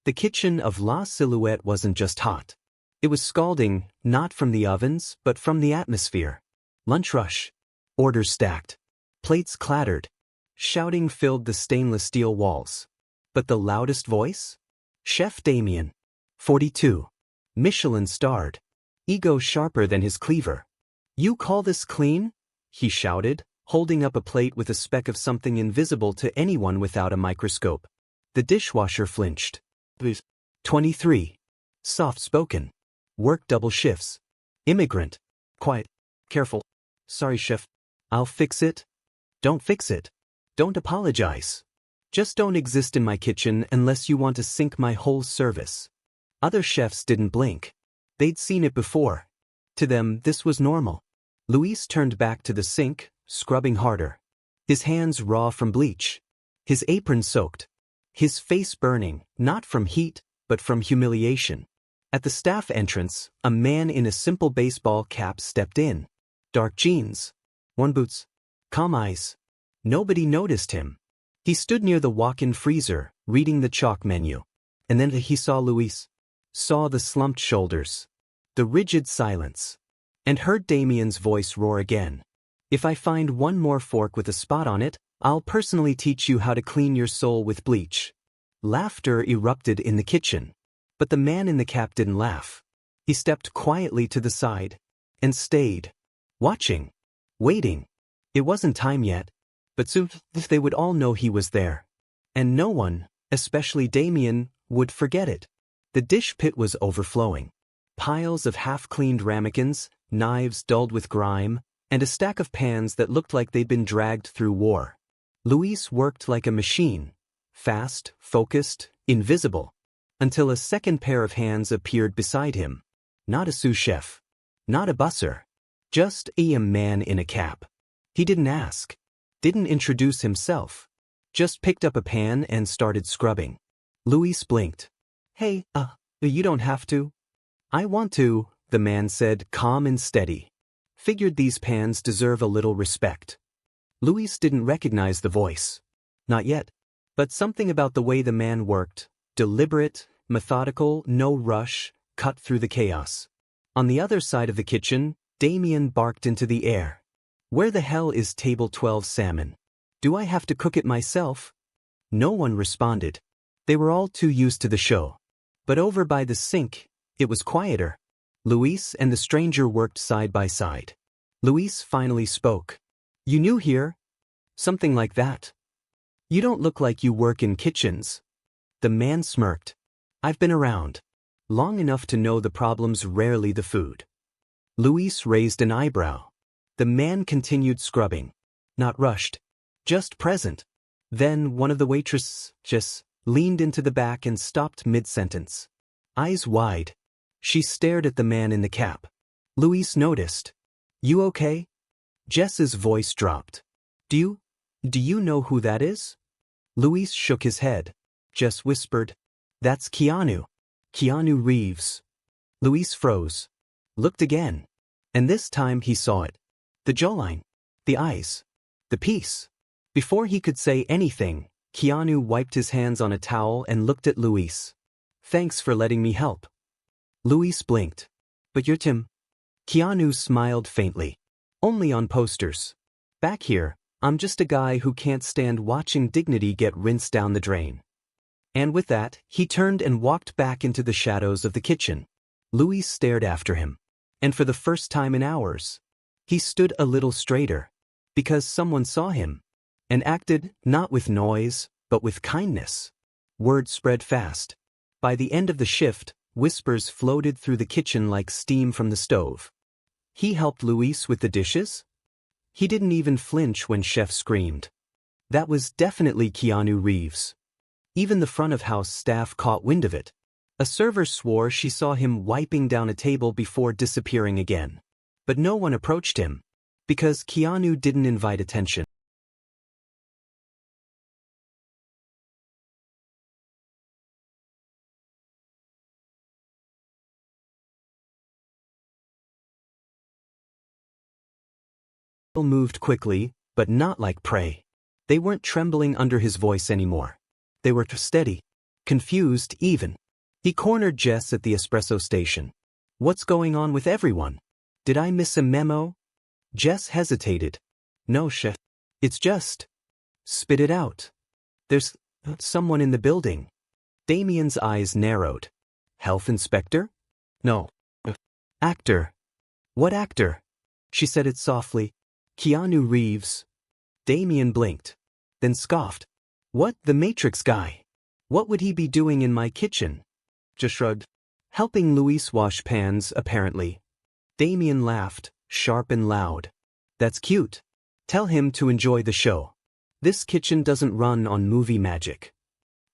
The kitchen of La Silhouette wasn't just hot. It was scalding, not from the ovens, but from the atmosphere. Lunch rush. Orders stacked. Plates clattered. Shouting filled the stainless steel walls. But the loudest voice? Chef Damien. 42. Michelin-starred. Ego sharper than his cleaver. "You call this clean?" he shouted, holding up a plate with a speck of something invisible to anyone without a microscope. The dishwasher flinched. 23. Soft-spoken. Work double shifts. Immigrant. Quiet. Careful. "Sorry, chef. I'll fix it." "Don't fix it. Don't apologize. Just don't exist in my kitchen unless you want to sink my whole service." Other chefs didn't blink. They'd seen it before. To them, this was normal. Luis turned back to the sink, scrubbing harder. His hands raw from bleach. His apron soaked. His face burning, not from heat, but from humiliation. At the staff entrance, a man in a simple baseball cap stepped in. Dark jeans. Worn boots. Calm eyes. Nobody noticed him. He stood near the walk-in freezer, reading the chalk menu. And then he saw Luis. Saw the slumped shoulders. The rigid silence. And heard Damien's voice roar again. "If I find one more fork with a spot on it, I'll personally teach you how to clean your soul with bleach." Laughter erupted in the kitchen. But the man in the cap didn't laugh. He stepped quietly to the side. And stayed. Watching. Waiting. It wasn't time yet. But soon they would all know he was there. And no one, especially Damien, would forget it. The dish pit was overflowing. Piles of half-cleaned ramekins, knives dulled with grime, and a stack of pans that looked like they'd been dragged through war. Luis worked like a machine. Fast, focused, invisible. Until a second pair of hands appeared beside him. Not a sous chef. Not a busser. Just a man in a cap. He didn't ask. Didn't introduce himself. Just picked up a pan and started scrubbing. Luis blinked. "Hey, you don't have to." "I want to," the man said, calm and steady. "Figured these pans deserve a little respect." Luis didn't recognize the voice. Not yet. But something about the way the man worked, deliberate, methodical, no rush, cut through the chaos. On the other side of the kitchen, Damien barked into the air. "Where the hell is table 12 salmon? Do I have to cook it myself?" No one responded. They were all too used to the show. But over by the sink, it was quieter. Luis and the stranger worked side by side. Luis finally spoke. "You new here?" "Something like that." "You don't look like you work in kitchens." The man smirked. "I've been around. Long enough to know the problem's rarely the food." Luis raised an eyebrow. The man continued scrubbing. Not rushed. Just present. Then one of the waitresses just leaned into the back and stopped mid-sentence. Eyes wide. She stared at the man in the cap. Luis noticed. "You okay?" Jess's voice dropped. Do you know who that is?" Luis shook his head. Jess whispered. "That's Keanu Reeves." Luis froze. Looked again. And this time he saw it. The jawline. The eyes. The piece. Before he could say anything, Keanu wiped his hands on a towel and looked at Luis. "Thanks for letting me help." Luis blinked. "But you're Tim." Keanu smiled faintly. "Only on posters. Back here, I'm just a guy who can't stand watching dignity get rinsed down the drain." And with that, he turned and walked back into the shadows of the kitchen. Luis stared after him. And for the first time in hours, he stood a little straighter. Because someone saw him. And acted, not with noise, but with kindness. Word spread fast. By the end of the shift, whispers floated through the kitchen like steam from the stove. He helped Luis with the dishes? He didn't even flinch when Chef screamed. That was definitely Keanu Reeves. Even the front-of-house staff caught wind of it. A server swore she saw him wiping down a table before disappearing again. But no one approached him. Because Keanu didn't invite attention. Moved quickly, but not like prey. They weren't trembling under his voice anymore. They were steady. confused even. He cornered Jess at the espresso station. What's going on with everyone? Did I miss a memo? Jess hesitated. No, chef. It's just. Spit it out. There's someone in the building. Damien's eyes narrowed. Health inspector? No. Actor. What actor? She said it softly. Keanu Reeves. Damien blinked. Then scoffed. What, the Matrix guy? What would he be doing in my kitchen? Just shrugged. Helping Luis wash pans, apparently. Damien laughed, sharp and loud. That's cute. Tell him to enjoy the show. This kitchen doesn't run on movie magic.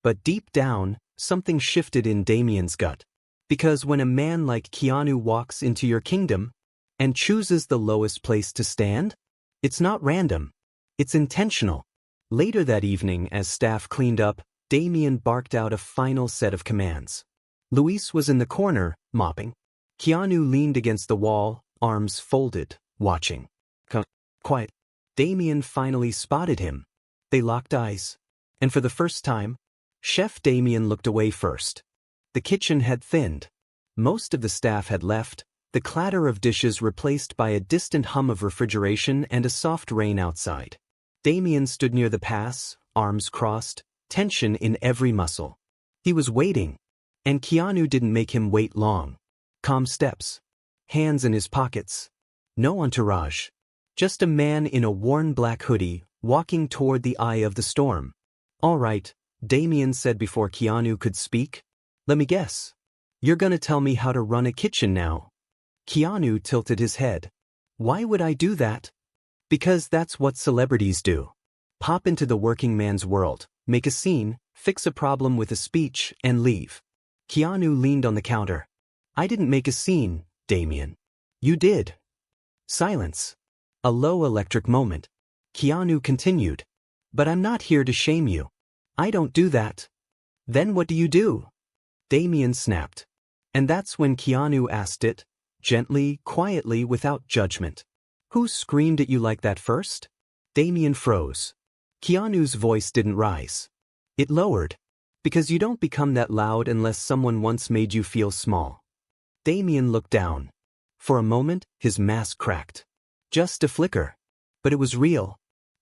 But deep down, something shifted in Damien's gut. Because when a man like Keanu walks into your kingdom and chooses the lowest place to stand, it's not random. It's intentional. Later that evening, as staff cleaned up, Damien barked out a final set of commands. Luis was in the corner, mopping. Keanu leaned against the wall, arms folded, watching. Quiet. Damien finally spotted him. They locked eyes. And for the first time, Chef Damien looked away first. The kitchen had thinned. Most of the staff had left, the clatter of dishes replaced by a distant hum of refrigeration and a soft rain outside. Damien stood near the pass, arms crossed, tension in every muscle. He was waiting. And Keanu didn't make him wait long. Calm steps. Hands in his pockets. No entourage. Just a man in a worn black hoodie, walking toward the eye of the storm. All right, Damien said before Keanu could speak. Let me guess. You're gonna tell me how to run a kitchen now. Keanu tilted his head. Why would I do that? Because that's what celebrities do. Pop into the working man's world, make a scene, fix a problem with a speech, and leave. Keanu leaned on the counter. I didn't make a scene, Damien. You did. Silence. A low electric moment. Keanu continued. But I'm not here to shame you. I don't do that. Then what do you do? Damien snapped. And that's when Keanu asked it, gently, quietly, without judgment. Who screamed at you like that first? Damien froze. Keanu's voice didn't rise. It lowered. Because you don't become that loud unless someone once made you feel small. Damien looked down. For a moment, his mask cracked. Just a flicker. But it was real.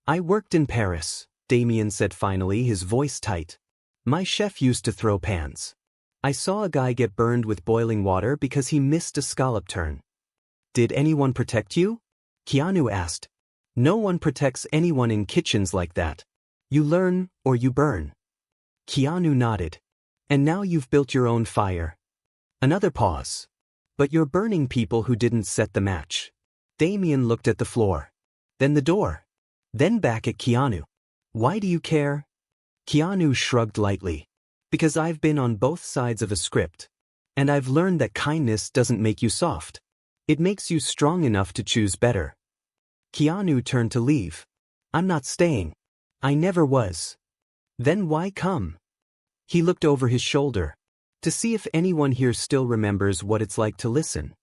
I worked in Paris, Damien said finally, his voice tight. My chef used to throw pans. I saw a guy get burned with boiling water because he missed a scallop turn. Did anyone protect you? Keanu asked. No one protects anyone in kitchens like that. You learn, or you burn. Keanu nodded. And now you've built your own fire. Another pause. But you're burning people who didn't set the match. Damien looked at the floor. Then the door. Then back at Keanu. Why do you care? Keanu shrugged lightly. Because I've been on both sides of a script. And I've learned that kindness doesn't make you soft. It makes you strong enough to choose better. Keanu turned to leave. I'm not staying. I never was. Then why come? He looked over his shoulder. To see if anyone here still remembers what it's like to listen.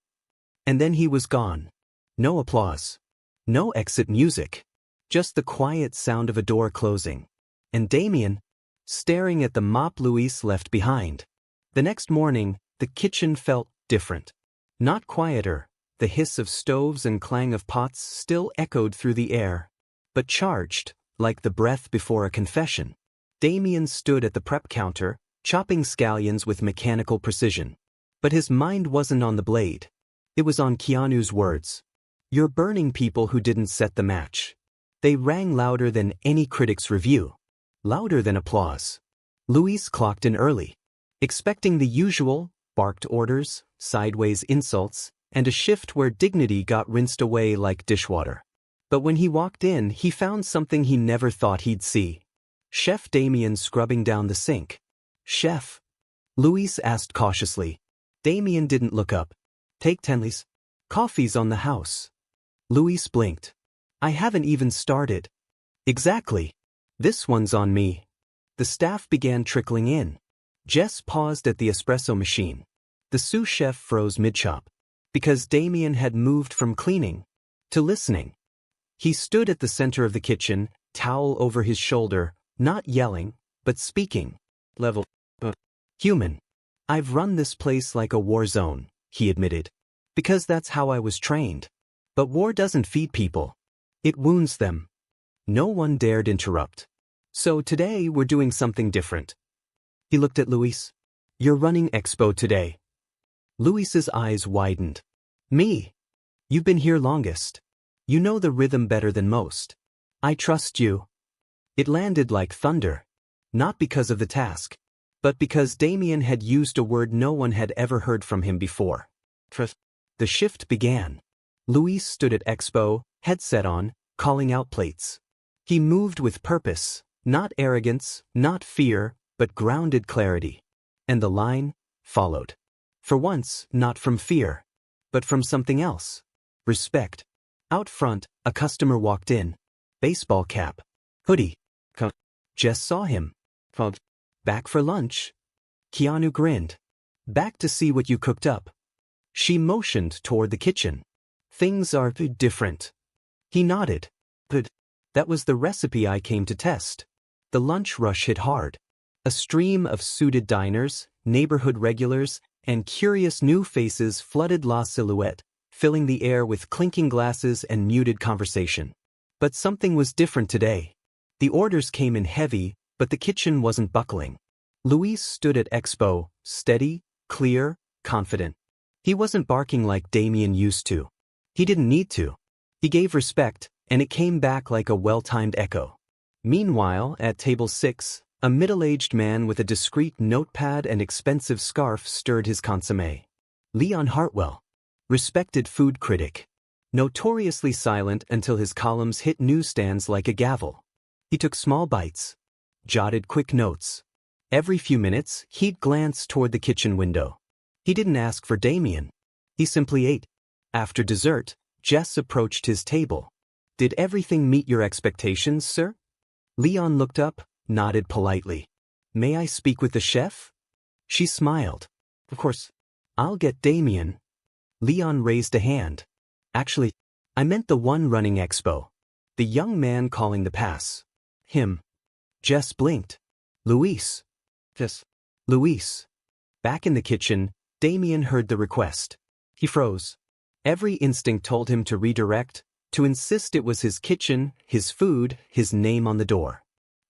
And then he was gone. No applause. No exit music. Just the quiet sound of a door closing. And Damien, staring at the mop Luis left behind. The next morning, the kitchen felt different. Not quieter. The hiss of stoves and clang of pots still echoed through the air. But charged, like the breath before a confession. Damien stood at the prep counter, chopping scallions with mechanical precision. But his mind wasn't on the blade. It was on Keanu's words. You're burning people who didn't set the match. They rang louder than any critic's review. Louder than applause. Luis clocked in early. Expecting the usual, barked orders, sideways insults, and a shift where dignity got rinsed away like dishwater. But when he walked in, he found something he never thought he'd see. Chef Damien scrubbing down the sink. Chef? Luis asked cautiously. Damien didn't look up. Take Tenley's. Coffee's on the house. Luis blinked. I haven't even started. Exactly. This one's on me. The staff began trickling in. Jess paused at the espresso machine. The sous chef froze mid-chop. Because Damien had moved from cleaning to listening. He stood at the center of the kitchen, towel over his shoulder, not yelling, but speaking. Level. Human. I've run this place like a war zone, he admitted. Because that's how I was trained. But war doesn't feed people. It wounds them. No one dared interrupt. So today we're doing something different. He looked at Luis. You're running Expo today. Luis's eyes widened. Me? You've been here longest. You know the rhythm better than most. I trust you. It landed like thunder. Not because of the task, but because Damien had used a word no one had ever heard from him before. Trust. The shift began. Luis stood at Expo, headset on, calling out plates. He moved with purpose, not arrogance, not fear, but grounded clarity. And the line followed. For once, not from fear, but from something else. Respect. Out front, a customer walked in. Baseball cap. Hoodie. Jess saw him. Back for lunch? Keanu grinned. Back to see what you cooked up. She motioned toward the kitchen. Things are different. He nodded. But that was the recipe I came to test. The lunch rush hit hard. A stream of suited diners, neighborhood regulars, and curious new faces flooded La Silhouette, filling the air with clinking glasses and muted conversation. But something was different today. The orders came in heavy, but the kitchen wasn't buckling. Luis stood at Expo, steady, clear, confident. He wasn't barking like Damien used to. He didn't need to. He gave respect, and it came back like a well-timed echo. Meanwhile, at table 6, a middle-aged man with a discreet notepad and expensive scarf stirred his consommé. Leon Hartwell. Respected food critic. Notoriously silent until his columns hit newsstands like a gavel. He took small bites. Jotted quick notes. Every few minutes, he'd glance toward the kitchen window. He didn't ask for Damien. He simply ate. After dessert, Jess approached his table. Did everything meet your expectations, sir? Leon looked up, nodded politely. May I speak with the chef? She smiled. Of course. I'll get Damien. Leon raised a hand. Actually, I meant the one running Expo. The young man calling the pass. Him. Jess blinked. Luis. Jess. Luis. Back in the kitchen, Damien heard the request. He froze. Every instinct told him to redirect, to insist it was his kitchen, his food, his name on the door.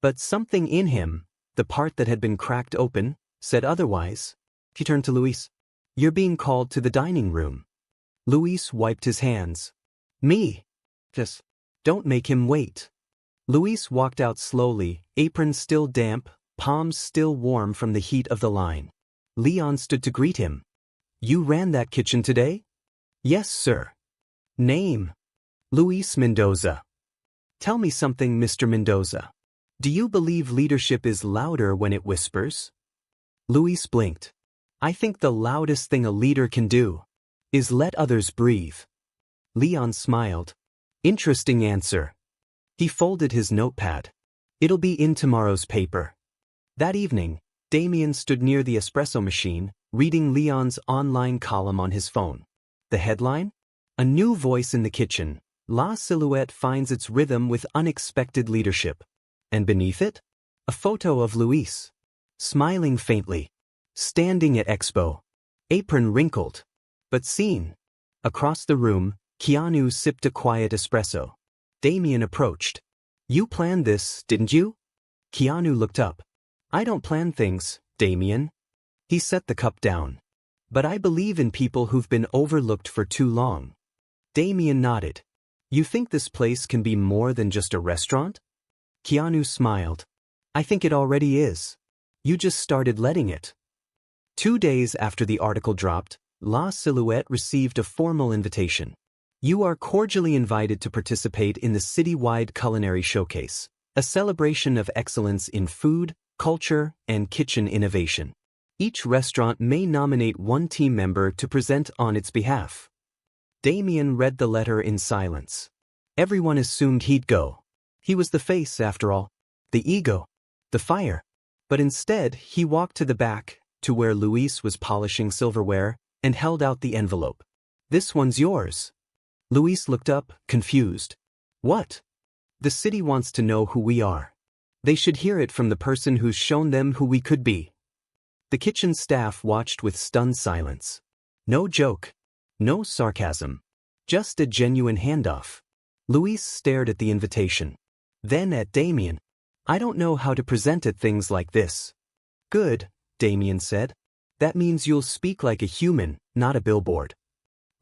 But something in him, the part that had been cracked open, said otherwise. He turned to Luis. You're being called to the dining room. Luis wiped his hands. Me. Just don't make him wait. Luis walked out slowly, apron still damp, palms still warm from the heat of the line. Leon stood to greet him. You ran that kitchen today? Yes, sir. Name? Luis Mendoza. Tell me something, Mr. Mendoza. Do you believe leadership is louder when it whispers? Luis blinked. I think the loudest thing a leader can do is let others breathe. Leon smiled. Interesting answer. He folded his notepad. It'll be in tomorrow's paper. That evening, Damien stood near the espresso machine, reading Leon's online column on his phone. The headline? A new voice in the kitchen. La Silhouette finds its rhythm with unexpected leadership. And beneath it? A photo of Luis. Smiling faintly. Standing at Expo. Apron wrinkled. But seen. Across the room, Keanu sipped a quiet espresso. Damien approached. You planned this, didn't you? Keanu looked up. I don't plan things, Damien. He set the cup down. But I believe in people who've been overlooked for too long. Damien nodded. You think this place can be more than just a restaurant? Keanu smiled. I think it already is. You just started letting it. 2 days after the article dropped, La Silhouette received a formal invitation. You are cordially invited to participate in the citywide culinary showcase, a celebration of excellence in food, culture, and kitchen innovation. Each restaurant may nominate one team member to present on its behalf. Damien read the letter in silence. Everyone assumed he'd go. He was the face, after all. The ego. The fire. But instead, he walked to the back, to where Luis was polishing silverware, and held out the envelope. This one's yours. Luis looked up, confused. What? The city wants to know who we are. They should hear it from the person who's shown them who we could be. The kitchen staff watched with stunned silence. No joke. No sarcasm. Just a genuine handoff. Luis stared at the invitation. Then at Damien. I don't know how to present at things like this. Good, Damien said. That means you'll speak like a human, not a billboard.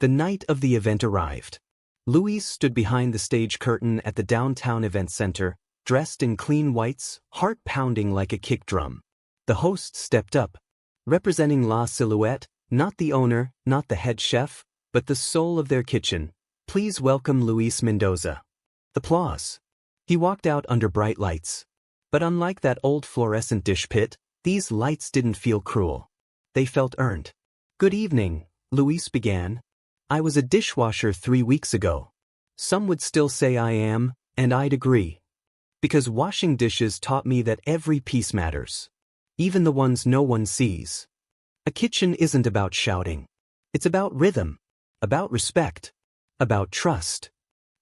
The night of the event arrived. Luis stood behind the stage curtain at the downtown event center, dressed in clean whites, heart pounding like a kick drum. The host stepped up. Representing La Silhouette, not the owner, not the head chef, but the soul of their kitchen, please welcome Luis Mendoza. Applause. He walked out under bright lights. But unlike that old fluorescent dish pit, these lights didn't feel cruel. They felt earned. Good evening, Luis began. I was a dishwasher 3 weeks ago. Some would still say I am, and I'd agree. Because washing dishes taught me that every piece matters. Even the ones no one sees. A kitchen isn't about shouting. It's about rhythm. About respect. About trust.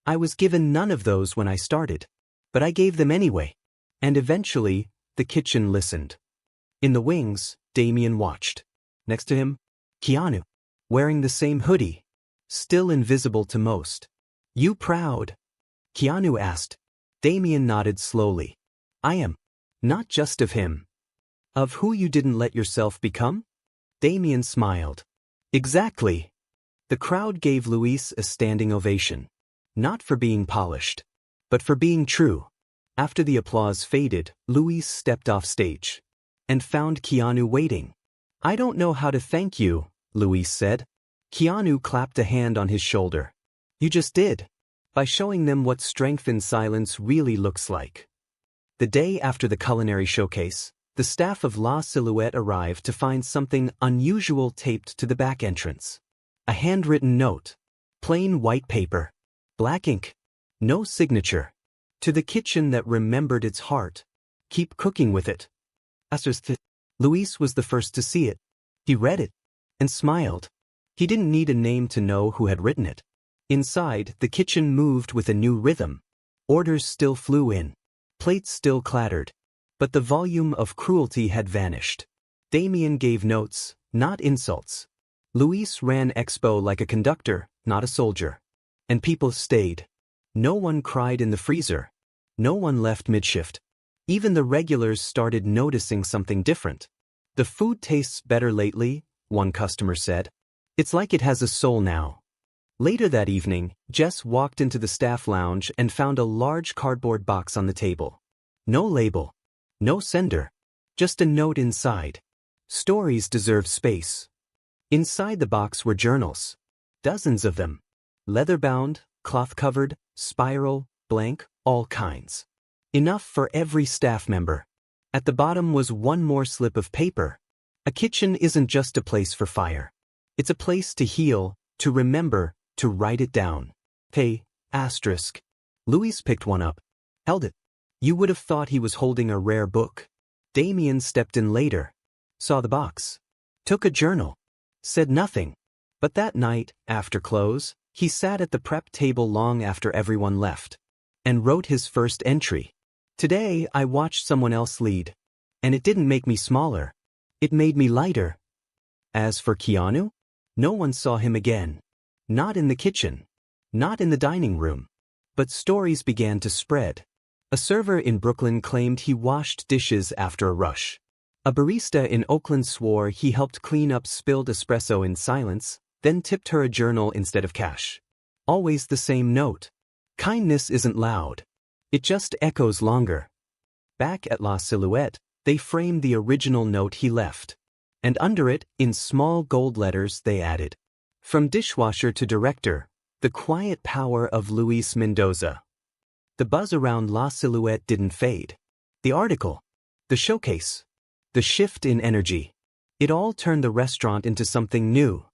I was given none of those when I started. But I gave them anyway. And eventually, the kitchen listened. In the wings, Damien watched. Next to him, Keanu, wearing the same hoodie. Still invisible to most. You proud? Keanu asked. Damien nodded slowly. I am. Not just of him. Of who you didn't let yourself become? Damien smiled. Exactly. The crowd gave Luis a standing ovation. Not for being polished, but for being true. After the applause faded, Luis stepped off stage. And found Keanu waiting. I don't know how to thank you, Luis said. Keanu clapped a hand on his shoulder. You just did. By showing them what strength in silence really looks like. The day after the culinary showcase, the staff of La Silhouette arrived to find something unusual taped to the back entrance. A handwritten note. Plain white paper. Black ink. No signature. To the kitchen that remembered its heart. Keep cooking with it. Luis was the first to see it. He read it. And smiled. He didn't need a name to know who had written it. Inside, the kitchen moved with a new rhythm. Orders still flew in. Plates still clattered. But the volume of cruelty had vanished. Damien gave notes, not insults. Luis ran Expo like a conductor, not a soldier. And people stayed. No one cried in the freezer. No one left mid-shift. Even the regulars started noticing something different. The food tastes better lately, one customer said. It's like it has a soul now. Later that evening, Jess walked into the staff lounge and found a large cardboard box on the table. No label. No sender. Just a note inside. Stories deserve space. Inside the box were journals. Dozens of them. Leather-bound, cloth-covered, spiral, blank, all kinds. Enough for every staff member. At the bottom was one more slip of paper. A kitchen isn't just a place for fire. It's a place to heal, to remember, to write it down. Hey, asterisk. Luis picked one up. Held it. You would have thought he was holding a rare book. Damien stepped in later. Saw the box. Took a journal. Said nothing. But that night, after close, he sat at the prep table long after everyone left. And wrote his first entry. Today, I watched someone else lead. And it didn't make me smaller. It made me lighter. As for Keanu? No one saw him again. Not in the kitchen. Not in the dining room. But stories began to spread. A server in Brooklyn claimed he washed dishes after a rush. A barista in Oakland swore he helped clean up spilled espresso in silence, then tipped her a journal instead of cash. Always the same note. Kindness isn't loud. It just echoes longer. Back at La Silhouette, they framed the original note he left. And under it, in small gold letters, they added, from dishwasher to director, the quiet power of Luis Mendoza. The buzz around La Silhouette didn't fade. The article, the showcase, the shift in energy. It all turned the restaurant into something new.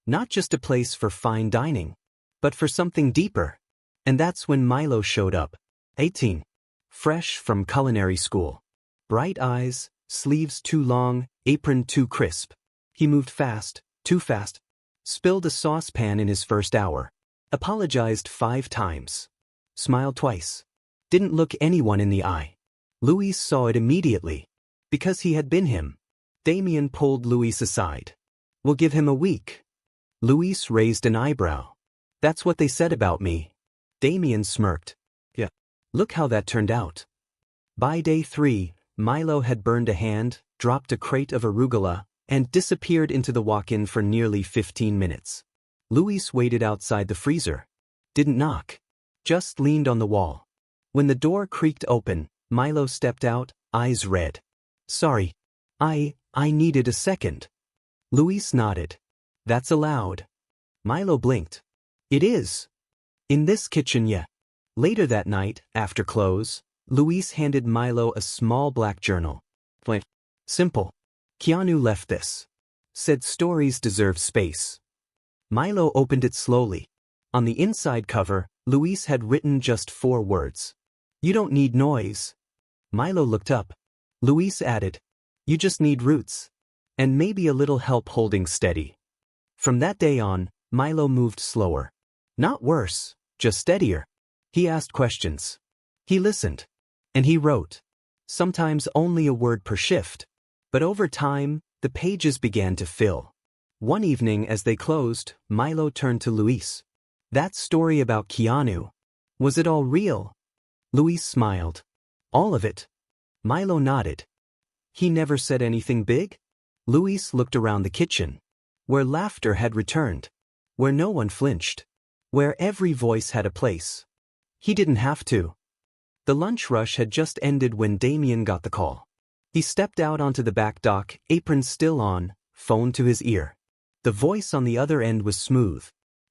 Not just a place for fine dining, but for something deeper. And that's when Milo showed up. 18. Fresh from culinary school. Bright eyes, sleeves too long, apron too crisp. He moved fast, too fast. Spilled a saucepan in his first hour. Apologized 5 times. Smiled twice. Didn't look anyone in the eye. Luis saw it immediately. Because he had been him. Damien pulled Luis aside. We'll give him a week. Luis raised an eyebrow. That's what they said about me. Damien smirked. Yeah. Look how that turned out. By day 3, Milo had burned a hand, dropped a crate of arugula, and disappeared into the walk-in for nearly 15 minutes. Luis waited outside the freezer. Didn't knock. Just leaned on the wall. When the door creaked open, Milo stepped out, eyes red. Sorry. I needed a second. Luis nodded. That's allowed. Milo blinked. It is. In this kitchen, yeah. Later that night, after close, Luis handed Milo a small black journal. Simple. Keanu left this. Said stories deserve space. Milo opened it slowly. On the inside cover, Luis had written just 4 words. You don't need noise. Milo looked up. Luis added, you just need roots. And maybe a little help holding steady. From that day on, Milo moved slower. Not worse, just steadier. He asked questions. He listened. And he wrote. Sometimes only a word per shift. But over time, the pages began to fill. One evening as they closed, Milo turned to Luis. That story about Keanu. Was it all real? Luis smiled. All of it. Milo nodded. He never said anything big? Luis looked around the kitchen. Where laughter had returned. Where no one flinched. Where every voice had a place. He didn't have to. The lunch rush had just ended when Damien got the call. He stepped out onto the back dock, apron still on, phone to his ear. The voice on the other end was smooth.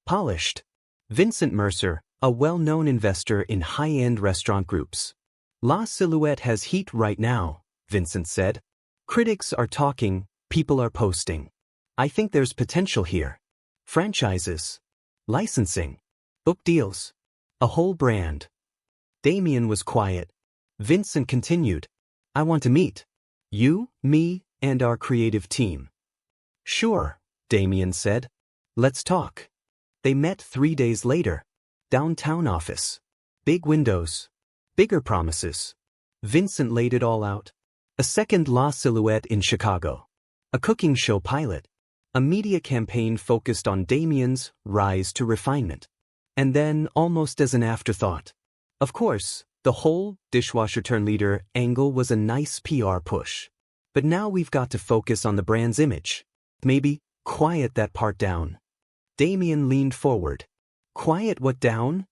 Polished. Vincent Mercer, a well-known investor in high-end restaurant groups. La Silhouette has heat right now, Vincent said. Critics are talking, people are posting. I think there's potential here. Franchises. Licensing. Book deals. A whole brand. Damien was quiet. Vincent continued. I want to meet. You, me, and our creative team. Sure, Damien said. Let's talk. They met 3 days later. Downtown office. Big windows. Bigger promises. Vincent laid it all out. A second La Silhouette in Chicago. A cooking show pilot. A media campaign focused on Damien's rise to refinement. And then, almost as an afterthought. Of course, the whole dishwasher turn leader angle was a nice PR push. But now we've got to focus on the brand's image. Maybe, quiet that part down. Damien leaned forward. Quiet what down?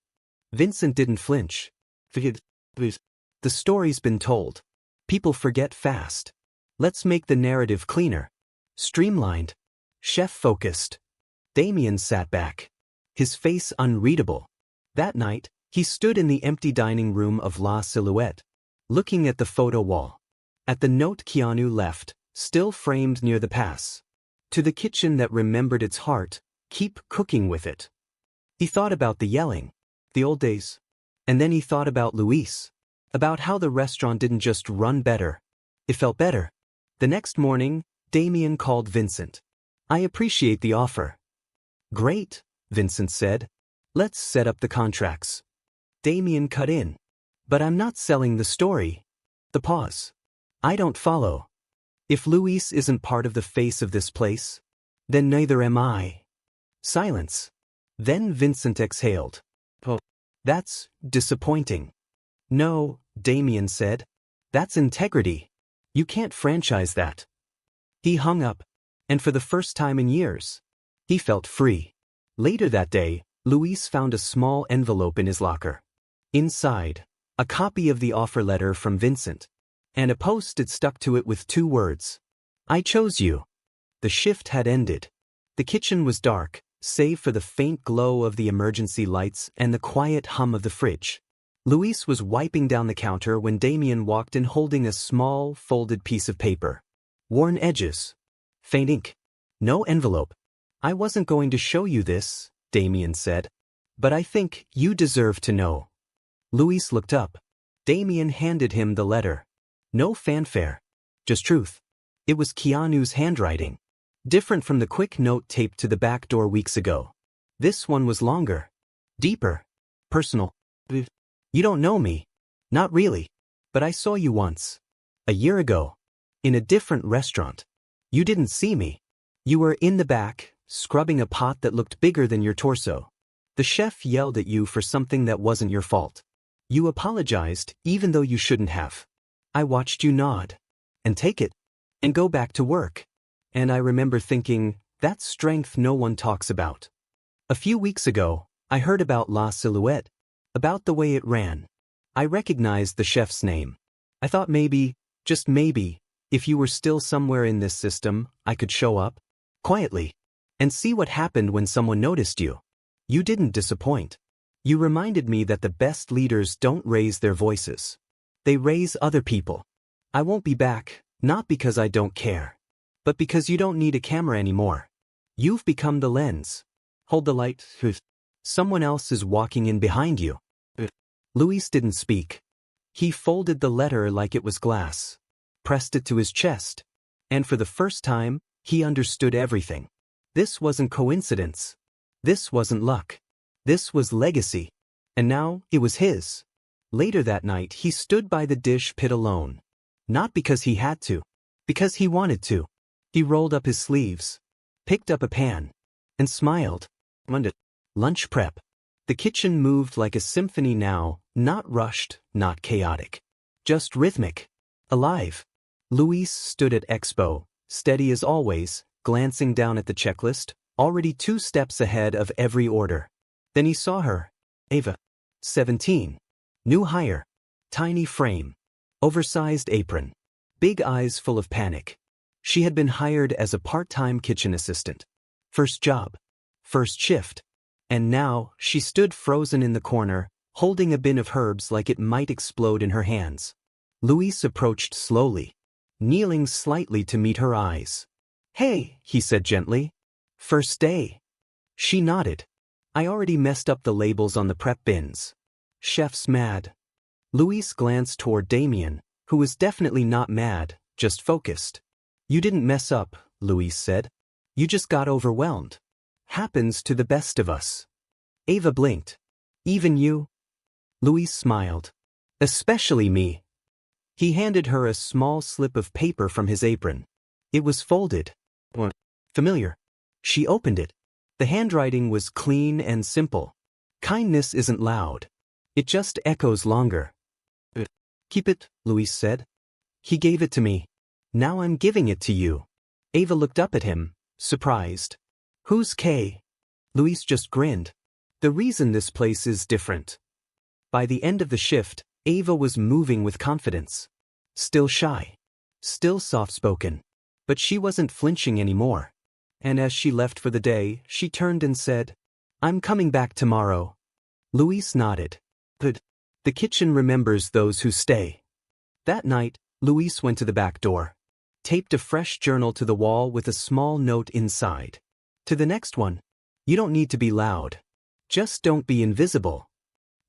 Vincent didn't flinch. The story's been told. People forget fast. Let's make the narrative cleaner. Streamlined. Chef-focused. Damien sat back. His face unreadable. That night, he stood in the empty dining room of La Silhouette, looking at the photo wall. At the note Keanu left, still framed near the pass. To the kitchen that remembered its heart, keep cooking with it. He thought about the yelling, the old days. And then he thought about Luis. About how the restaurant didn't just run better. It felt better. The next morning, Damien called Vincent. I appreciate the offer. Great, Vincent said. Let's set up the contracts. Damien cut in. But I'm not selling the story. The pause. I don't follow. If Luis isn't part of the face of this place, then neither am I. Silence. Then Vincent exhaled. Oh, that's disappointing. No, Damien said. That's integrity. You can't franchise that. He hung up, and for the first time in years, he felt free. Later that day, Luis found a small envelope in his locker. Inside, a copy of the offer letter from Vincent, and a post-it stuck to it with 2 words. I chose you. The shift had ended. The kitchen was dark, save for the faint glow of the emergency lights and the quiet hum of the fridge. Luis was wiping down the counter when Damien walked in holding a small, folded piece of paper. Worn edges. Faint ink. No envelope. I wasn't going to show you this, Damien said. But I think you deserve to know. Luis looked up. Damien handed him the letter. No fanfare. Just truth. It was Keanu's handwriting. Different from the quick note taped to the back door weeks ago. This one was longer. Deeper. Personal. You don't know me. Not really. But I saw you once. A year ago. In a different restaurant. You didn't see me. You were in the back, scrubbing a pot that looked bigger than your torso. The chef yelled at you for something that wasn't your fault. You apologized, even though you shouldn't have. I watched you nod. And take it. And go back to work. And I remember thinking, that's strength no one talks about. A few weeks ago, I heard about La Silhouette, about the way it ran. I recognized the chef's name. I thought maybe, just maybe, if you were still somewhere in this system, I could show up, quietly, and see what happened when someone noticed you. You didn't disappoint. You reminded me that the best leaders don't raise their voices. They raise other people. I won't be back, not because I don't care, but because you don't need a camera anymore. You've become the lens. Hold the light. Someone else is walking in behind you. Luis didn't speak. He folded the letter like it was glass, pressed it to his chest, and for the first time, he understood everything. This wasn't coincidence. This wasn't luck. This was legacy. And now, it was his. Later that night, he stood by the dish pit alone. Not because he had to. Because he wanted to. He rolled up his sleeves, picked up a pan, and smiled. Lunch prep. The kitchen moved like a symphony now, not rushed, not chaotic. Just rhythmic. Alive. Luis stood at Expo, steady as always, glancing down at the checklist, already 2 steps ahead of every order. Then he saw her. Ava. 17. New hire. Tiny frame. Oversized apron. Big eyes full of panic. She had been hired as a part-time kitchen assistant. First job. First shift. And now, she stood frozen in the corner, holding a bin of herbs like it might explode in her hands. Luis approached slowly, kneeling slightly to meet her eyes. Hey, he said gently. First day. She nodded. I already messed up the labels on the prep bins. Chef's mad. Luis glanced toward Damien, who was definitely not mad, just focused. You didn't mess up, Luis said. You just got overwhelmed. Happens to the best of us. Ava blinked. Even you? Luis smiled. Especially me. He handed her a small slip of paper from his apron. It was folded. Familiar. She opened it. The handwriting was clean and simple. Kindness isn't loud. It just echoes longer. Keep it, Luis said. He gave it to me. Now I'm giving it to you. Ava looked up at him, surprised. Who's Kay? Luis just grinned. The reason this place is different. By the end of the shift, Ava was moving with confidence. Still shy. Still soft-spoken. But she wasn't flinching anymore. And as she left for the day, she turned and said, I'm coming back tomorrow. Luis nodded. Good. The kitchen remembers those who stay. That night, Luis went to the back door. Taped a fresh journal to the wall with a small note inside. To the next one. You don't need to be loud. Just don't be invisible.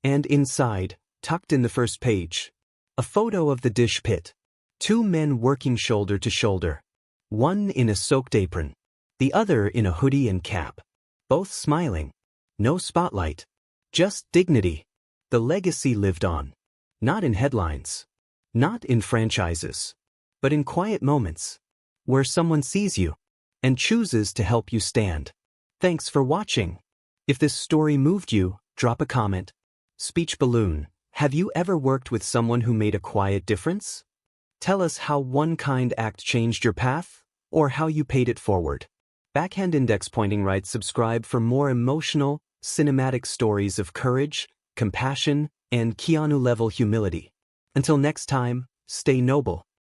And inside, tucked in the first page, a photo of the dish pit. 2 men working shoulder to shoulder. One in a soaked apron. The other in a hoodie and cap. Both smiling. No spotlight. Just dignity. The legacy lived on. Not in headlines. Not in franchises. But in quiet moments. Where someone sees you. And chooses to help you stand. Thanks for watching. If this story moved you, drop a comment. Speech balloon. Have you ever worked with someone who made a quiet difference? Tell us how one kind act changed your path, or how you paid it forward. Backhand index pointing right. Subscribe for more emotional, cinematic stories of courage, compassion, and Keanu-level humility. Until next time, stay noble.